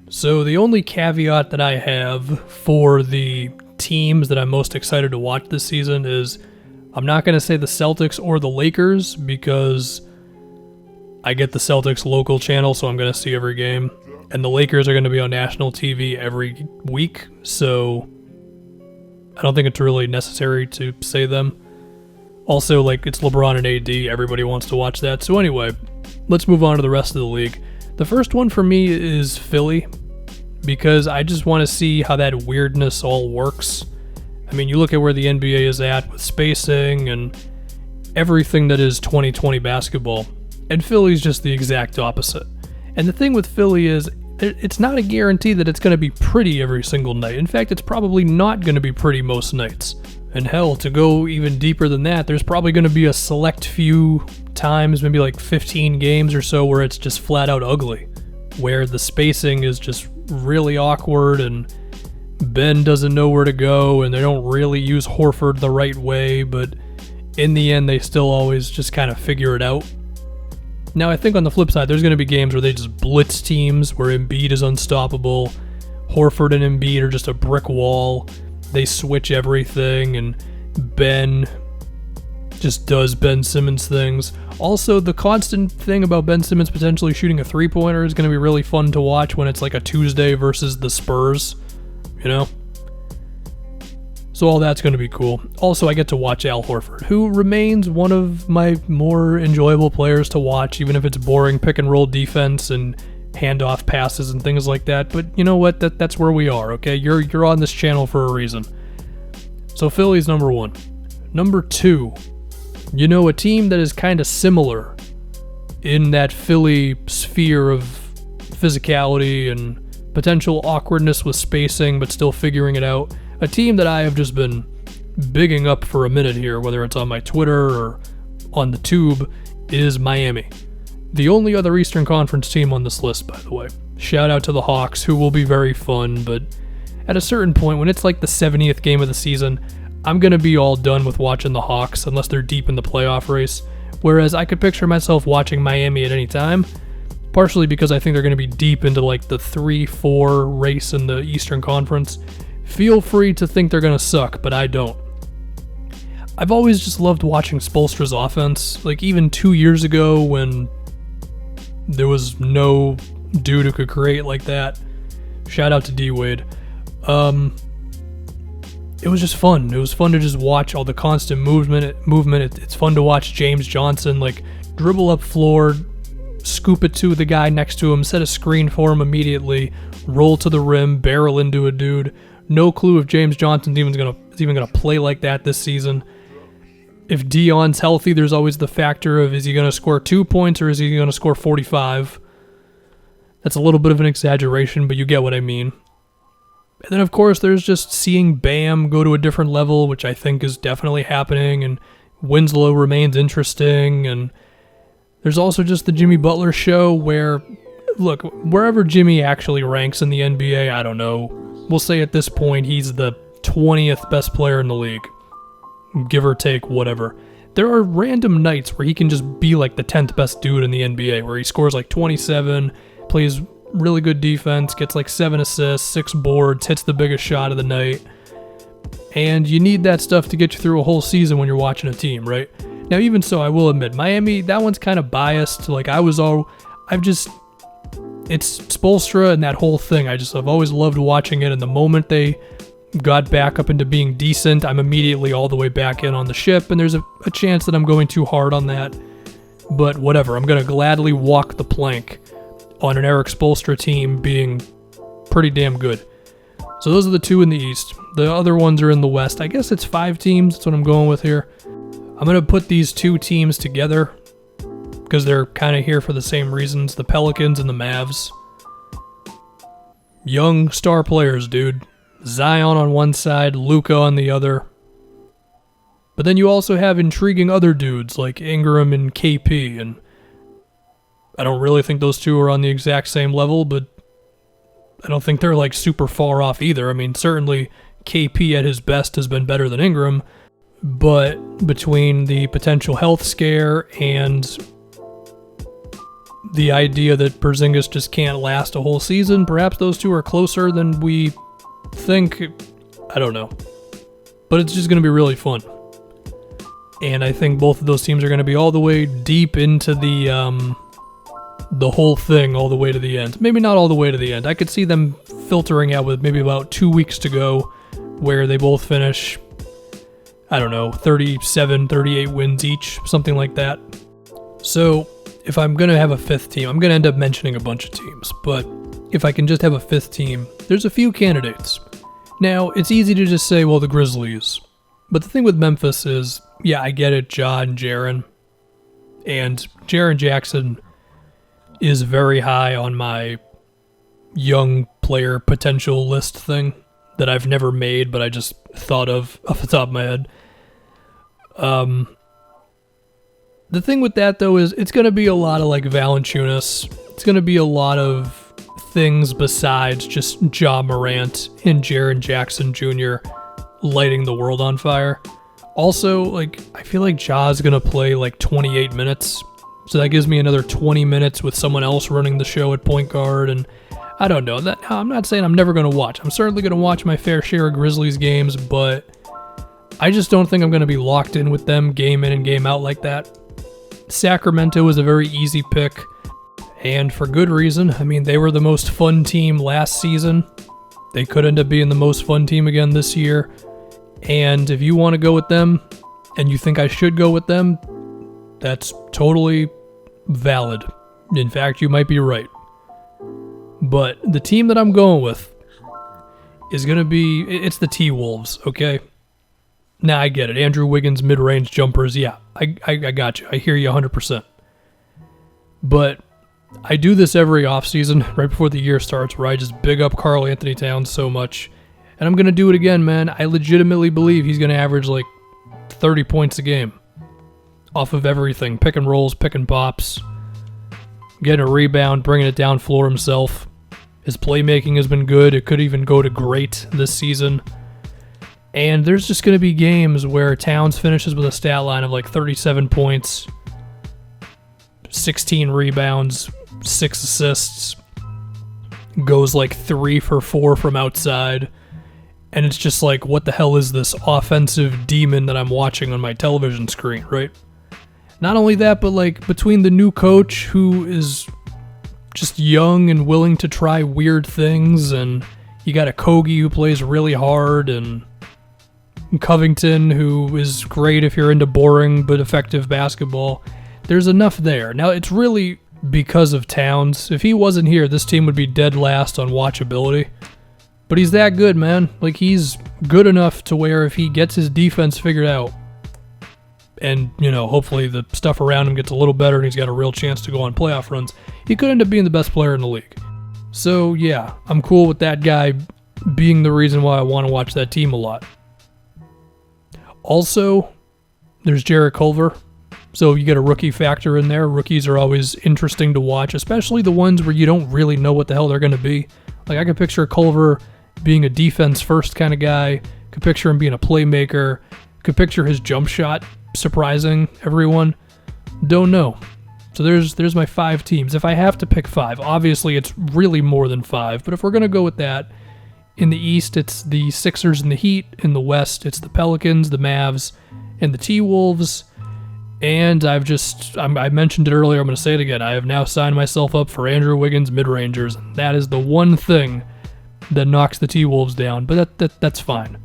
So the only caveat that I have for the teams that I'm most excited to watch this season is I'm not going to say the Celtics or the Lakers because I get the Celtics local channel, so I'm going to see every game. And the Lakers are going to be on national TV every week, so I don't think it's really necessary to say them. Also, like, it's LeBron and AD. Everybody wants to watch that. So anyway, let's move on to the rest of the league. The first one for me is Philly, because I just want to see how that weirdness all works. I mean, you look at where the NBA is at with spacing and everything that is 2020 basketball, and Philly's just the exact opposite. And the thing with Philly is, it's not a guarantee that it's going to be pretty every single night. In fact, it's probably not going to be pretty most nights. And hell, to go even deeper than that, there's probably going to be a select few times, maybe like 15 games or so, where it's just flat out ugly, where the spacing is just really awkward and Ben doesn't know where to go and they don't really use Horford the right way, but in the end, they still always just kind of figure it out. Now, I think on the flip side, there's going to be games where they just blitz teams, where Embiid is unstoppable, Horford and Embiid are just a brick wall, they switch everything, and Ben just does Ben Simmons things. Also, the constant thing about Ben Simmons potentially shooting a three-pointer is going to be really fun to watch when it's like a Tuesday versus the Spurs, you know? So all that's going to be cool. Also, I get to watch Al Horford, who remains one of my more enjoyable players to watch, even if it's boring pick-and-roll defense and handoff passes and things like that. But you know what? That's where we are, okay? You're on this channel for a reason. So Philly's number one. Number two, you know, a team that is kind of similar in that Philly sphere of physicality and potential awkwardness with spacing, but still figuring it out. A team that I have just been bigging up for a minute here, whether it's on my Twitter or on the tube, is Miami. The only other Eastern Conference team on this list, by the way. Shout out to the Hawks, who will be very fun, but at a certain point, when it's like the 70th game of the season, I'm going to be all done with watching the Hawks unless they're deep in the playoff race, whereas I could picture myself watching Miami at any time, partially because I think they're going to be deep into like the 3-4 race in the Eastern Conference. Feel free to think they're going to suck, but I don't. I've always just loved watching Spoelstra's offense. Like, even 2 years ago when there was no dude who could create like that. Shout out to D-Wade. It was just fun. It was fun to just watch all the constant movement. It's fun to watch James Johnson, like, dribble up floor, scoop it to the guy next to him, set a screen for him immediately, roll to the rim, barrel into a dude. No clue if James Johnson's even gonna play like that this season. If Dion's healthy, there's always the factor of, is he gonna score 2 points or is he gonna score 45? That's a little bit of an exaggeration, but you get what I mean. And then, of course, there's just seeing Bam go to a different level, which I think is definitely happening, and Winslow remains interesting, and there's also just the Jimmy Butler show where, look, wherever Jimmy actually ranks in the NBA, I don't know. We'll say at this point he's the 20th best player in the league. Give or take, whatever. There are random nights where he can just be like the 10th best dude in the NBA, where he scores like 27, plays really good defense, gets like 7 assists, 6 boards, hits the biggest shot of the night. And you need that stuff to get you through a whole season when you're watching a team, right? Now, even so, I will admit, Miami, that one's kind of biased. Like, it's Spoelstra and that whole thing. I've always loved watching it, and the moment they got back up into being decent, I'm immediately all the way back in on the ship, and there's a chance that I'm going too hard on that. But whatever, I'm going to gladly walk the plank on an Eric Spoelstra team being pretty damn good. So those are the two in the East. The other ones are in the West. I guess it's 5 teams. That's what I'm going with here. I'm going to put these 2 teams together because they're kind of here for the same reasons. The Pelicans and the Mavs. Young star players, dude. Zion on one side, Luka on the other. But then you also have intriguing other dudes like Ingram and KP, and I don't really think those two are on the exact same level, but I don't think they're like super far off either. I mean, certainly KP at his best has been better than Ingram, but between the potential health scare and the idea that Porzingis just can't last a whole season. Perhaps those two are closer than we think. I don't know. But it's just going to be really fun. And I think both of those teams are going to be all the way deep into the whole thing, all the way to the end. Maybe not all the way to the end. I could see them filtering out with maybe about 2 weeks to go, where they both finish, I don't know, 37, 38 wins each, something like that. So if I'm going to have a fifth team, I'm going to end up mentioning a bunch of teams. But if I can just have a fifth team, there's a few candidates. Now, it's easy to just say, well, the Grizzlies. But the thing with Memphis is, yeah, I get it, Ja and Jaren. And Jaren Jackson is very high on my young player potential list thing that I've never made, but I just thought of off the top of my head. The thing with that, though, is it's going to be a lot of, like, Valanciunas. It's going to be a lot of things besides just Ja Morant and Jaren Jackson Jr. lighting the world on fire. Also, like, I feel like Ja's going to play, like, 28 minutes. So that gives me another 20 minutes with someone else running the show at point guard, and I don't know. I'm not saying I'm never going to watch. I'm certainly going to watch my fair share of Grizzlies games, but I just don't think I'm going to be locked in with them game in and game out like that. Sacramento was a very easy pick, and for good reason. I mean, they were the most fun team last season. They could end up being the most fun team again this year. And if you want to go with them, and you think I should go with them, that's totally valid. In fact, you might be right. But the team that I'm going with is going to be, it's the T-Wolves, okay? Nah, I get it. Andrew Wiggins, mid-range jumpers, yeah, I got you. I hear you 100%. But I do this every offseason, right before the year starts, where I just big up Karl Anthony Towns so much. And I'm going to do it again, man. I legitimately believe he's going to average like 30 points a game off of everything. Pick and rolls, pick and pops, getting a rebound, bringing it down floor himself. His playmaking has been good. It could even go to great this season. And there's just going to be games where Towns finishes with a stat line of like 37 points, 16 rebounds, 6 assists, goes like 3 for 4 from outside. And it's just like, what the hell is this offensive demon that I'm watching on my television screen, right? Not only that, but like between the new coach who is just young and willing to try weird things, and you got a Kogi who plays really hard, and Covington who is great if you're into boring but effective basketball. There's enough there. Now, it's really because of Towns. If he wasn't here, this team would be dead last on watchability. But he's that good, man. Like, he's good enough to where if he gets his defense figured out, and, you know, hopefully the stuff around him gets a little better and he's got a real chance to go on playoff runs, he could end up being the best player in the league. So, yeah, I'm cool with that guy being the reason why I want to watch that team a lot. Also, there's Jarrett Culver. So you get a rookie factor in there. Rookies are always interesting to watch, especially the ones where you don't really know what the hell they're going to be. Like, I could picture Culver being a defense-first kind of guy. Could picture him being a playmaker. Could picture his jump shot surprising everyone. Don't know. So there's my 5 teams. If I have to pick 5, obviously it's really more than 5. But if we're going to go with that, in the East, it's the Sixers and the Heat. In the West, it's the Pelicans, the Mavs, and the T-Wolves. And I mentioned it earlier, I'm going to say it again. I have now signed myself up for Andrew Wiggins mid-rangers. That is the one thing that knocks the T-Wolves down, but that's fine.